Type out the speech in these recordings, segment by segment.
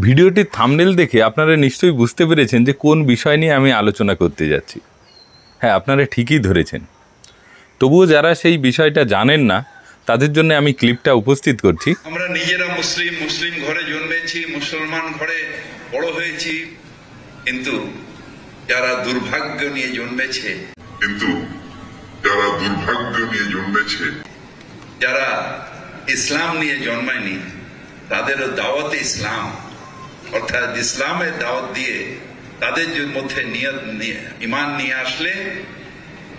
ভিডিওটির থাম্বনেল দেখে আপনারা নিশ্চয়ই বুঝতে পেরেছেন যে কোন বিষয় নিয়ে আমি আলোচনা করতে যাচ্ছি। হ্যাঁ, আপনারা ঠিকই ধরেছেন। তবুও যারা সেই বিষয়টা জানেন না তাদের জন্য আমি ক্লিপটা উপস্থিত করছি। আমরা নিজেরা মুসলিম ঘরে জন্মেছি, মুসলমান ঘরে বড় হয়েছি, কিন্তু যারা দুর্ভাগ্য নিয়ে জন্মেছে, যারা ইসলাম নিয়ে জন্মায়নি, তাদেরও দাওয়াতে ইসলাম অর্থাৎ ইসলামের দাওয়াত দিয়ে তাদের মধ্যে ঈমান নিয়ে আসলে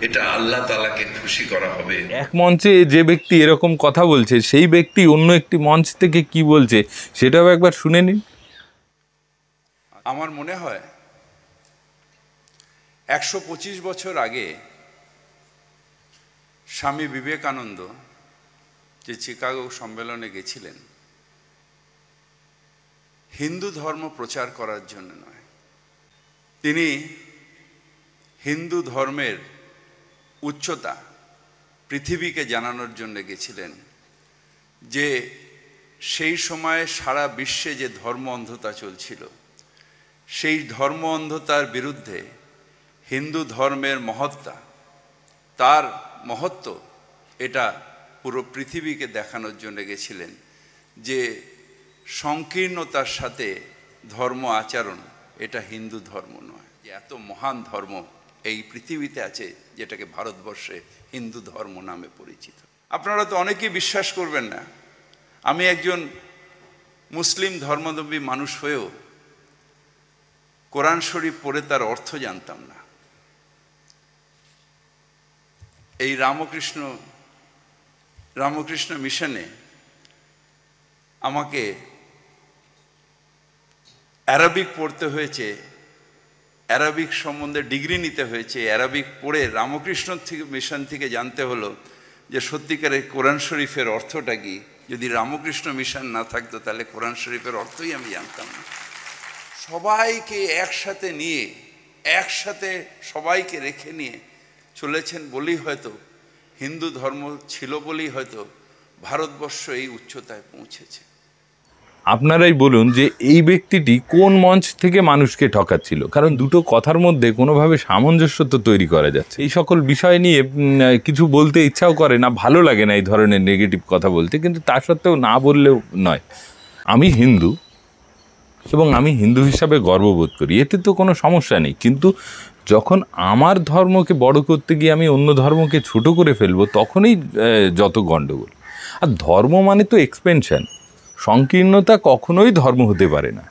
এটা আল্লাহ তাআলাকে খুশি করা হবে। এক মঞ্চে যে ব্যক্তি এরকম কথা বলছে সেই ব্যক্তি অন্য একটি মঞ্চ থেকে কি বলছে সেটাও একবার শুনে নিন। আমার মনে হয় 125 বছর আগে স্বামী বিবেকানন্দ যে চিকাগো সম্মেলনে গেছিলেন হিন্দু ধর্ম প্রচার করার জন্য নয়, তিনি হিন্দু ধর্মের উচ্চতা পৃথিবীকে জানানোর জন্য গেছিলেন যে সেই সময়ে সারা বিশ্বে যে ধর্ম অন্ধতা চলছিল সেই ধর্ম অন্ধতার বিরুদ্ধে হিন্দু ধর্মের মহত্তা, তার মহত্ব এটা পুরো পৃথিবীকে দেখানোর জন্য গেছিলেন যে সংকীর্ণতার সাথে ধর্ম আচরণ এটা হিন্দু ধর্ম নয়, যে এত মহান ধর্ম এই পৃথিবীতে আছে যেটাকে ভারতবর্ষে হিন্দু ধর্ম নামে পরিচিত। আপনারা তো অনেকেই বিশ্বাস করবেন না, আমি একজন মুসলিম ধর্মাবলম্বী মানুষ হয়েও কোরআন শরীফ পড়ে তার অর্থ জানতাম না। এই রামকৃষ্ণ মিশনে আমাকে অ্যারাবিক পড়তে হয়েছে, অ্যারাবিক সম্বন্ধে ডিগ্রি নিতে হয়েছে, অ্যারাবিক পড়ে রামকৃষ্ণ মিশন থেকে জানতে হলো যে সত্যিকারের কোরআন শরীফের অর্থটা কি। যদি রামকৃষ্ণ মিশন না থাকতো তাহলে কোরআন শরীফের অর্থই আমি জানতাম না। সবাইকে একসাথে নিয়ে, একসাথে সবাইকে রেখে নিয়ে চলেছেন বলেই হয়তো, হিন্দু ধর্ম ছিল বলেই হয়তো ভারতবর্ষ এই উচ্চতায় পৌঁছেছে। আপনারাই বলুন যে এই ব্যক্তিটি কোন মঞ্চ থেকে মানুষকে ঠকাচ্ছিল, কারণ দুটো কথার মধ্যে কোনোভাবে সামঞ্জস্য তো তৈরি করা যাচ্ছে। এই সকল বিষয় নিয়ে কিছু বলতে ইচ্ছাও করে না, ভালো লাগে না এই ধরনের নেগেটিভ কথা বলতে, কিন্তু তা সত্ত্বেও না বললেও নয়। আমি হিন্দু এবং আমি হিন্দু হিসাবে গর্ববোধ করি, এতে তো কোনো সমস্যা নেই, কিন্তু যখন আমার ধর্মকে বড় করতে গিয়ে আমি অন্য ধর্মকে ছোট করে ফেলবো তখনই যত গণ্ডগোল। আর ধর্ম মানে তো এক্সপেনশন, সংকীর্ণতা কখনোই ধর্ম হতে পারে না।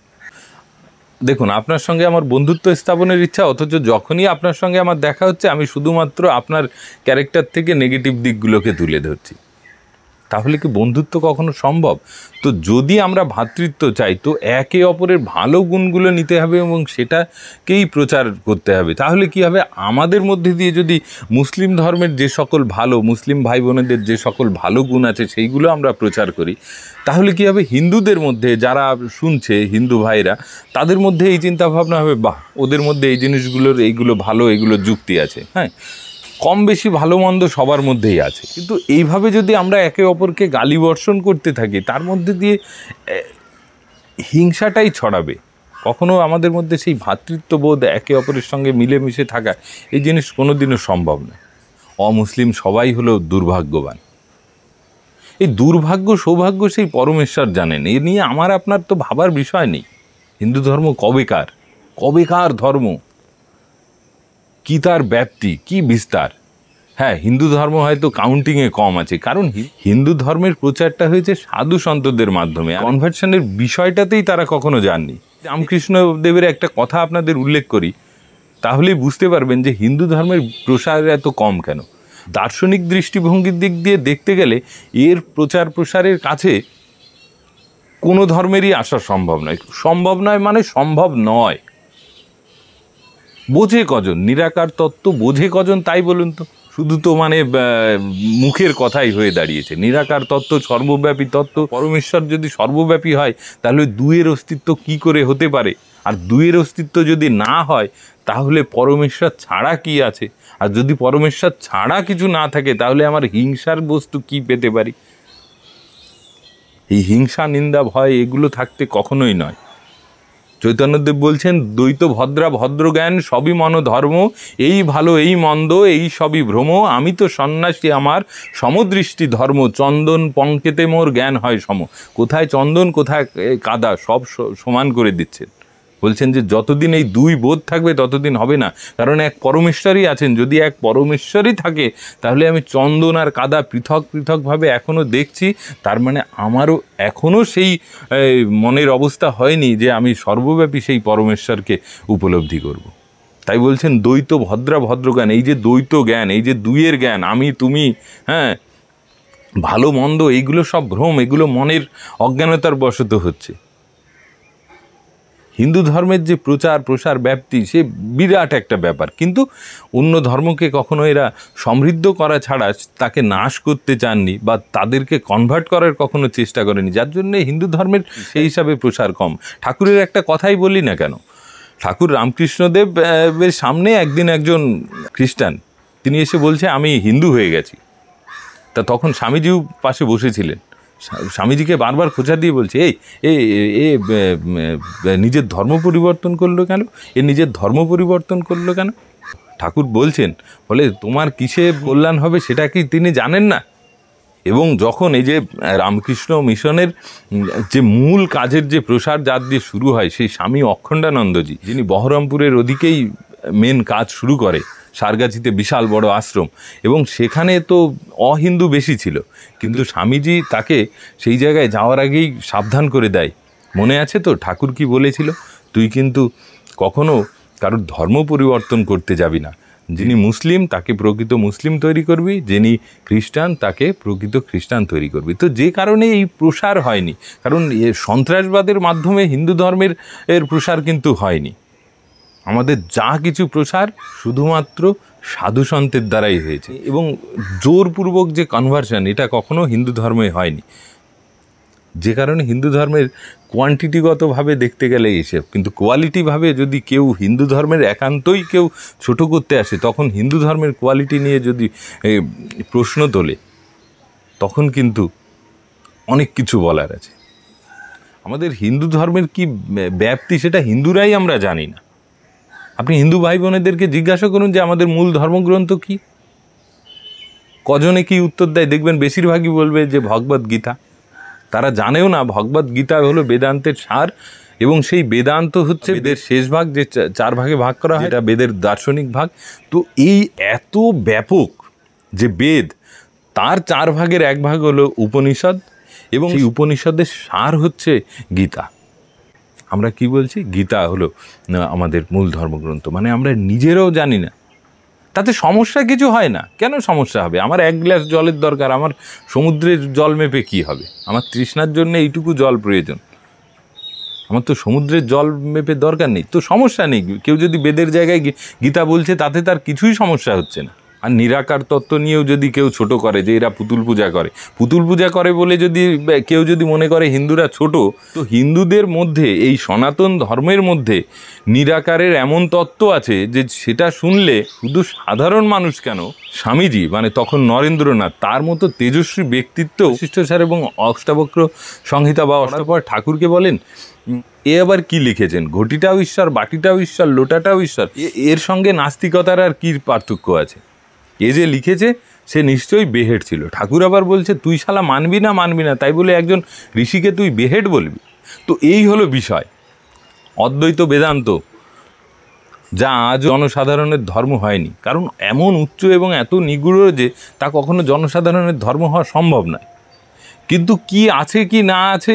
দেখুন, আপনার সঙ্গে আমার বন্ধুত্ব স্থাপনের ইচ্ছা, অথচ যখনই আপনার সঙ্গে আমার দেখা হচ্ছে আমি শুধুমাত্র আপনার ক্যারেক্টার থেকে নেগেটিভ দিকগুলোকে তুলে ধরছি, তাহলে কি বন্ধুত্ব কখনো সম্ভব? তো যদি আমরা ভ্রাতৃত্ব চাই তো একে অপরের ভালো গুণগুলো নিতে হবে এবং সেটাকেই প্রচার করতে হবে। তাহলে কি হবে, আমাদের মধ্যে দিয়ে যদি মুসলিম ধর্মের যে সকল ভালো, মুসলিম ভাই বোনেদের যে সকল ভালো গুণ আছে সেইগুলো আমরা প্রচার করি, তাহলে কি হবে, হিন্দুদের মধ্যে যারা শুনছে, হিন্দু ভাইরা, তাদের মধ্যে এই চিন্তাভাবনা হবে, বাহ, ওদের মধ্যে এই জিনিসগুলোর এইগুলো ভালো, এগুলো যুক্তি আছে। হ্যাঁ, কম বেশি ভালো মন্দ সবার মধ্যেই আছে, কিন্তু এইভাবে যদি আমরা একে অপরকে গালি বর্ষণ করতে থাকি তার মধ্যে দিয়ে হিংসাটাই ছড়াবে। কখনো আমাদের মধ্যে সেই ভ্রাতৃত্ববোধ, একে অপরের সঙ্গে মিলেমিশে থাকা, এই জিনিস কোনোদিনও সম্ভব নয়। অমুসলিম সবাই হলো দুর্ভাগ্যবান। এই দুর্ভাগ্য সৌভাগ্য সেই পরমেশ্বর জানেন, এ নিয়ে আমার আপনার তো ভাবার বিষয় নেই। হিন্দু ধর্ম কবেকার ধর্ম, কি তার ব্যাপ্তি, কি বিস্তার। হ্যাঁ, হিন্দু ধর্ম হয়তো কাউন্টিংয়ে কম আছে, কারণ হিন্দু ধর্মের প্রচারটা হয়েছে সাধু সন্তদের মাধ্যমে, কনভার্সনের বিষয়টাতেই তারা কখনো যাননি। রামকৃষ্ণ দেবের একটা কথা আপনাদের উল্লেখ করি, তাহলেই বুঝতে পারবেন যে হিন্দু ধর্মের প্রসার এত কম কেন। দার্শনিক দৃষ্টিভঙ্গির দিক দিয়ে দেখতে গেলে এর প্রচার প্রসারের কাছে কোনো ধর্মেরই আসা সম্ভব নয় মানে সম্ভব নয়। বোঝে কজন নিরাকার তত্ত্ব, বোঝে কজন তাই বলুন তো? শুধু তো মানে মুখের কথাই হয়ে দাঁড়িয়েছে। নিরাকার তত্ত্ব সর্বব্যাপী তত্ত্ব, পরমেশ্বর যদি সর্বব্যাপী হয় তাহলে দুইয়ের অস্তিত্ব কি করে হতে পারে? আর দুইয়ের অস্তিত্ব যদি না হয় তাহলে পরমেশ্বর ছাড়া কি আছে? আর যদি পরমেশ্বর ছাড়া কিছু না থাকে তাহলে আমার হিংসার বস্তু কি পেতে পারি? এই হিংসা, নিন্দা, ভয় এগুলো থাকতে কখনোই নয়। চৈতন্যদেব বলছেন দ্বৈত ভদ্রা ভদ্র জ্ঞান সবই মনোধর্ম, এই ভালো এই মন্দ এই সবই ভ্রম, আমি তো সন্ন্যাসী আমার সমদৃষ্টি ধর্ম, চন্দন পঙ্কেতে মোর জ্ঞান হয় সম। কোথায় চন্দন কোথায় কাদা সব সমান করে দিচ্ছেন। বলছেন যে যতদিন এই দুই বোধ থাকবে ততদিন হবে না, কারণ এক পরমেশ্বরই আছেন। যদি এক পরমেশ্বরই থাকে তাহলে আমি চন্দন আর কাদা পৃথক পৃথকভাবে এখনও দেখছি, তার মানে আমারও এখনও সেই মনের অবস্থা হয়নি যে আমি সর্বব্যাপী সেই পরমেশ্বরকে উপলব্ধি করব। তাই বলছেন দ্বৈত ভদ্রা ভদ্র জ্ঞান, এই যে দ্বৈত জ্ঞান, এই যে দুইয়ের জ্ঞান, আমি তুমি, হ্যাঁ, ভালো মন্দ, এইগুলো সব ভ্রম, এগুলো মনের অজ্ঞানতার বশত হচ্ছে। হিন্দু ধর্মের যে প্রচার প্রসার ব্যাপ্তি, সে বিরাট একটা ব্যাপার, কিন্তু অন্য ধর্মকে কখনো এরা সমৃদ্ধ করা ছাড়া তাকে নাশ করতে চাননি বা তাদেরকে কনভার্ট করার কখনো চেষ্টা করেনি, যার জন্যে হিন্দু ধর্মের সেই হিসাবে প্রসার কম। ঠাকুরের একটা কথাই বলি না কেন, ঠাকুর রামকৃষ্ণদেবের সামনে একদিন একজন খ্রিস্টান তিনি এসে বলছে আমি হিন্দু হয়ে গেছি। তা তখন স্বামীজিও পাশে বসেছিলেন, স্বামীজিকে বারবার খোঁচা দিয়ে বলছে এ নিজের ধর্ম পরিবর্তন করলো কেন, এ নিজের ধর্ম পরিবর্তন করলো কেন? ঠাকুর বলছেন, বলে তোমার কিসে কল্যাণ হবে সেটা কি তিনি জানেন না? এবং যখন এই যে রামকৃষ্ণ মিশনের যে মূল কাজের যে প্রসার যার দিয়ে শুরু হয়, সেই স্বামী অখণ্ডানন্দজি, যিনি বহরমপুরের ওদিকেই মেন কাজ শুরু করে, সারগাছিতে বিশাল বড় আশ্রম, এবং সেখানে তো অহিন্দু বেশি ছিল, কিন্তু স্বামীজি তাকে সেই জায়গায় যাওয়ার আগেই সাবধান করে দেয়। মনে আছে তো ঠাকুর কি বলেছিল, তুই কিন্তু কখনো কারোর ধর্ম পরিবর্তন করতে যাবি না, যিনি মুসলিম তাকে প্রকৃত মুসলিম তৈরি করবি, যিনি খ্রিস্টান তাকে প্রকৃত খ্রিস্টান তৈরি করবি। তো যে কারণে এই প্রসার হয়নি, কারণ সন্ত্রাসবাদের মাধ্যমে হিন্দু ধর্মের প্রসার কিন্তু হয়নি। আমাদের যা কিছু প্রসার শুধুমাত্র সাধু সন্তের দ্বারাই হয়েছে, এবং জোরপূর্বক যে কনভার্সন, এটা কখনো হিন্দু ধর্মে হয়নি। যে কারণে হিন্দু ধর্মের কোয়ান্টিটিগতভাবে দেখতে গেলে এসব, কিন্তু কোয়ালিটিভাবে যদি কেউ হিন্দু ধর্মের একান্তই কেউ ছোট করতে আসে, তখন হিন্দু ধর্মের কোয়ালিটি নিয়ে যদি প্রশ্ন তোলে, তখন কিন্তু অনেক কিছু বলার আছে। আমাদের হিন্দু ধর্মের কি ব্যাপ্তি সেটা হিন্দুরাই আমরা জানি না। আপনি হিন্দু ভাই বোনেদেরকে জিজ্ঞাসা করুন যে আমাদের মূল ধর্মগ্রন্থ কি, কজনে কি উত্তর দেয়, দেখবেন বেশিরভাগই বলবে যে ভগবদ গীতা। তারা জানেও না ভগবদ গীতা হলো বেদান্তের সার, এবং সেই বেদান্ত হচ্ছে বেদের শেষ ভাগ, যে 4 ভাগে ভাগ করা হয়, এটা বেদের দার্শনিক ভাগ। তো এই এত ব্যাপক যে বেদ, তার 4 ভাগের 1 ভাগ হলো উপনিষদ, এবং সেই উপনিষদের সার হচ্ছে গীতা। আমরা কি বলছি, গীতা হলো আমাদের মূল ধর্মগ্রন্থ, মানে আমরা নিজেরাও জানি না। তাতে সমস্যা কিছু হয় না, কেন সমস্যা হবে? আমার 1 গ্লাস জলের দরকার, আমার সমুদ্রের জল মেপে কি হবে? আমার তৃষ্ণার জন্য এইটুকু জল প্রয়োজন, আমার তো সমুদ্রের জল মেপে দরকার নেই, তো সমস্যা নেই। কেউ যদি বেদের জায়গায় গীতা বলছে, তাতে তার কিছুই সমস্যা হচ্ছে না। আর নিরাকার তত্ত্ব নিয়েও যদি কেউ ছোট করে যে এরা পুতুল পূজা করে, পুতুল পূজা করে বলে যদি কেউ যদি মনে করে হিন্দুরা ছোট, তো হিন্দুদের মধ্যে, এই সনাতন ধর্মের মধ্যে নিরাকারের এমন তত্ত্ব আছে যে সেটা শুনলে শুধু সাধারণ মানুষ কেন, স্বামীজি মানে তখন নরেন্দ্রনাথ, তার মতো তেজস্বী ব্যক্তিত্ব শিষ্টাচার এবং অষ্টাবক্র সংহিতা বা অষ্টাপর ঠাকুরকে বলেন, এ আবার কি লিখেছেন, ঘটিটাও ঈশ্বর, বাটিটাও ঈশ্বর, লোটাটাও ঈশ্বর, এর সঙ্গে নাস্তিকতার আর কি পার্থক্য আছে? এ যে লিখেছে সে নিশ্চয়ই বেহেড ছিল। ঠাকুর আবার বলছে তুই শালা মানবি না, তাই বলে একজন ঋষিকে তুই বেহেড বলবি? তো এই হলো বিষয়। অদ্বৈত বেদান্ত যা আজ জনসাধারণের ধর্ম হয়নি, কারণ এমন উচ্চ এবং এত নিগুড় যে তা কখনো জনসাধারণের ধর্ম হওয়া সম্ভব নয়। কিন্তু কি আছে কি না আছে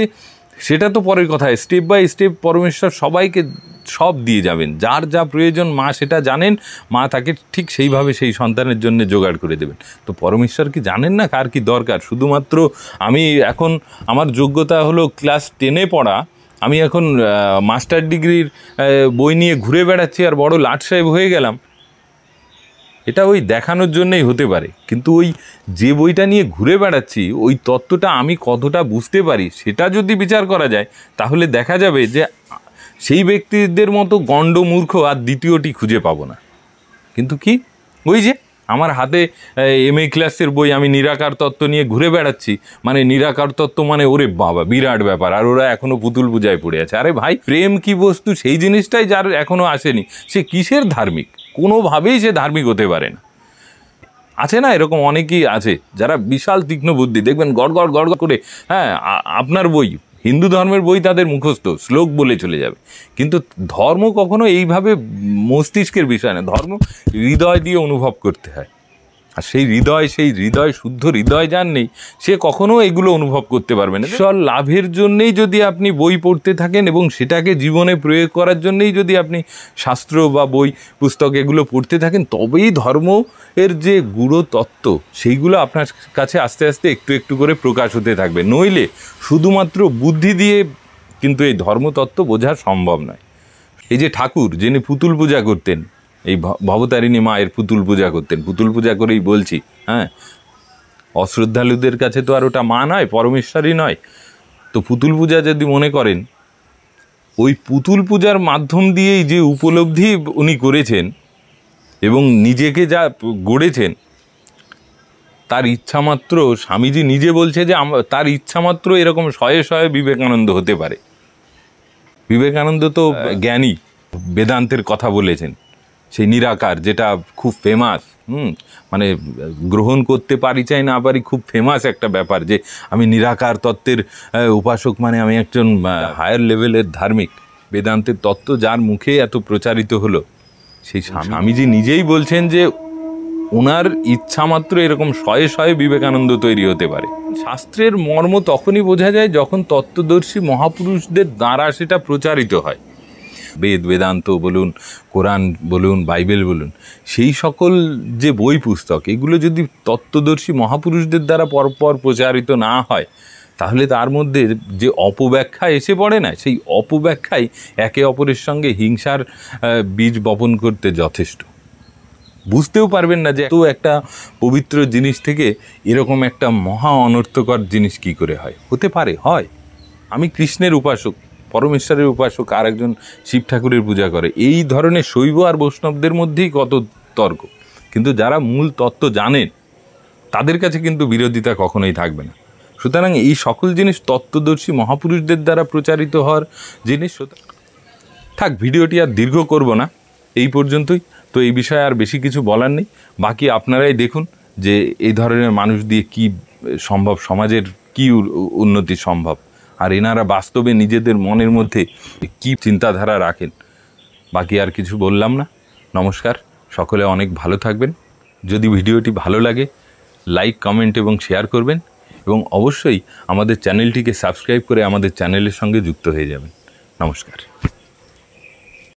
সেটা তো পরের কথা। স্টেপ বাই স্টেপ পরমেশ্বর সবাইকে সব দিয়ে যাবেন, যার যা প্রয়োজন মা সেটা জানেন, মা তাকে ঠিক সেইভাবে সেই সন্তানের জন্য জোগাড় করে দেবেন। তো পরমেশ্বর কি জানেন না কার কি দরকার? শুধুমাত্র আমি এখন, আমার যোগ্যতা হলো ক্লাস 10-এ পড়া, আমি এখন মাস্টার ডিগ্রির বই নিয়ে ঘুরে বেড়াচ্ছি আর বড় লাট সাহেব হয়ে গেলাম, এটা ওই দেখানোর জন্যই হতে পারে। কিন্তু ওই যে বইটা নিয়ে ঘুরে বেড়াচ্ছি, ওই তত্ত্বটা আমি কতটা বুঝতে পারি সেটা যদি বিচার করা যায়, তাহলে দেখা যাবে যে সেই ব্যক্তিদের মতো গণ্ড মূর্খ আর দ্বিতীয়টি খুঁজে পাবো না। কিন্তু কি, ওই যে আমার হাতে MA ক্লাসের বই, আমি নিরাকার তত্ত্ব নিয়ে ঘুরে বেড়াচ্ছি, মানে নিরাকার তত্ত্ব মানে ওরে বাবা বিরাট ব্যাপার, আর ওরা এখনো পুতুল পূজায় পড়ে আছে। আরে ভাই, প্রেম কি বস্তু সেই জিনিসটাই যার এখনো আসেনি, সে কিসের ধার্মিক? কোনোভাবেই সে ধার্মিক হতে পারে না। আছে না এরকম অনেকেই আছে যারা বিশাল তীক্ষ্ণ বুদ্ধি, দেখবেন গড় গড় গড় করে, হ্যাঁ আপনার বই, হিন্দু ধর্মের বই তাদের মুখস্থ, শ্লোক বলে চলে যাবে। কিন্তু ধর্ম কখনো এইভাবে মস্তিষ্কের বিষয় না, ধর্ম হৃদয় দিয়ে অনুভব করতে হয়। আর সেই হৃদয় শুদ্ধ হৃদয় যার নেই, সে কখনো এগুলো অনুভব করতে পারবে না। ঈশ্বর লাভের জন্যেই যদি আপনি বই পড়তে থাকেন এবং সেটাকে জীবনে প্রয়োগ করার জন্যেই যদি আপনি শাস্ত্র বা বই পুস্তক এগুলো পড়তে থাকেন, তবেই ধর্ম এর যে গূঢ় তত্ত্ব সেইগুলো আপনার কাছে আস্তে আস্তে একটু একটু করে প্রকাশ হতে থাকবে। নইলে শুধুমাত্র বুদ্ধি দিয়ে কিন্তু এই ধর্মতত্ত্ব বোঝা সম্ভব নয়। এই যে ঠাকুর যিনি পুতুল পূজা করতেন, এই ভবতারিণী মায়ের পুতুল পূজা করতেন, পুতুল পূজা করেই বলছি, হ্যাঁ, অশ্রদ্ধালুদের কাছে তো আর ওটা মা নয়, পরমেশ্বরই নয়। তো পুতুল পূজা যদি মনে করেন, ওই পুতুল পূজার মাধ্যম দিয়েই যে উপলব্ধি উনি করেছেন এবং নিজেকে যা গড়েছেন, তার ইচ্ছামাত্র স্বামীজি নিজে বলছে যে তার ইচ্ছামাত্র এরকম শয়ে শয়ে বিবেকানন্দ হতে পারে। বিবেকানন্দ তো জ্ঞানী, বেদান্তের কথা বলেছেন, সেই নিরাকার যেটা খুব ফেমাস, মানে গ্রহণ করতে পারি চাই না পারি, খুব ফেমাস একটা ব্যাপার যে আমি নিরাকার তত্ত্বের উপাসক, মানে আমি একজন হায়ার লেভেলের ধার্মিক। বেদান্তের তত্ত্ব যার মুখে এত প্রচারিত হলো, সেই স্বামীজি নিজেই বলছেন যে ওনার ইচ্ছা মাত্র এরকম শয়ে শয়ে বিবেকানন্দ তৈরি হতে পারে। শাস্ত্রের মর্ম তখনই বোঝা যায় যখন তত্ত্বদর্শী মহাপুরুষদের দ্বারা সেটা প্রচারিত হয়। বেদান্ত বলুন, কোরআন বলুন, বাইবেল বলুন, সেই সকল যে বই পুস্তক, এগুলো যদি তত্ত্বদর্শী মহাপুরুষদের দ্বারা পরপর প্রচারিত না হয়, তাহলে তার মধ্যে যে অপব্যাখ্যা এসে পড়ে না, সেই অপব্যাখ্যাই একে অপরের সঙ্গে হিংসার বীজ বপন করতে যথেষ্ট। বুঝতেও পারবেন না যে এত একটা পবিত্র জিনিস থেকে এরকম একটা মহা অনর্থকর জিনিস কি করে হয়, হতে পারে। হয়, আমি কৃষ্ণের উপাসক, পরমেশ্বরের উপাসক, আর একজন শিব ঠাকুরের পূজা করে, এই ধরনের শৈব আর বৈষ্ণবদের মধ্যেই কত তর্ক। কিন্তু যারা মূল তত্ত্ব জানেন তাদের কাছে কিন্তু বিরোধিতা কখনোই থাকবে না। সুতরাং এই সকল জিনিস তত্ত্বদর্শী মহাপুরুষদের দ্বারা প্রচারিত হওয়ার জিনিস। থাক, ভিডিওটি আর দীর্ঘ করব না, এই পর্যন্তই। তো এই বিষয়ে আর বেশি কিছু বলার নেই, বাকি আপনারাই দেখুন যে এই ধরনের মানুষ দিয়ে কি সম্ভব, সমাজের কি উন্নতি সম্ভব, আর এনারা বাস্তবে নিজেদের মনের মধ্যে কি চিন্তাধারা রাখেন। বাকি আর কিছু বললাম না। নমস্কার, সকলে অনেক ভালো থাকবেন। যদি ভিডিওটি ভালো লাগে, লাইক, কমেন্ট এবং শেয়ার করবেন, এবং অবশ্যই আমাদের চ্যানেলটিকে সাবস্ক্রাইব করে আমাদের চ্যানেলের সঙ্গে যুক্ত হয়ে যাবেন। নমস্কার।